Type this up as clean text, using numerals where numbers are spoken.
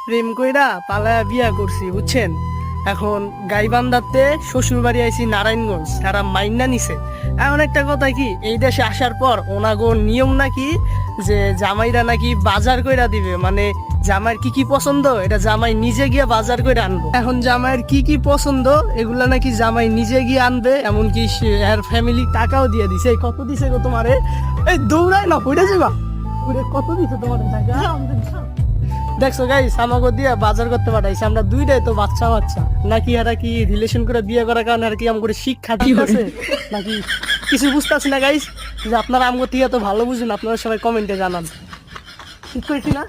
প্রেম কইরা পালায়া বিয়া করছি বুঝছেন। এখন গাইবান্ধাতে শ্বশুর বাড়ি আইছি নারায়ণগঞ্জ, তারা মাইন্না নিছে। এমন একটা কথা কি, এই দেশে আসার পর ওনাগো নিয়ম নাকি যে জামাইরা নাকি বাজার কইরা দিবে, মানে জামাইয়ের কি কি পছন্দ এটা জামাই নিজে গিয়ে বাজার করে আনবো। এখন জামাইয়ের কি কি পছন্দ এগুলা নাকি জামাই নিজে গিয়ে আনবে, এমনকি এর ফ্যামিলি টাকাও দিয়ে দিছে। এই কত দিছে গো তোমারে? এই দৌড়াই না পড়ে যাবা। কত দিছে তোমার টাকা? দেখছো গাইস, আমাকে দিয়ে বাজার করতে পাঠাইছে, আমরা দুইটাই তো বাচ্চা বাচ্চা। নাকি এরা কি রিলেশন করে বিয়ে করার কারণে আর কি আমাকে শিক্ষা দিতেছে নাকি কিছু বুঝতেছি না গাইস। যে আপনারা আমাকে থেকে তো ভালো বুঝুন, আপনারা সবাই কমেন্টে জানান। ঠিক করেছি না?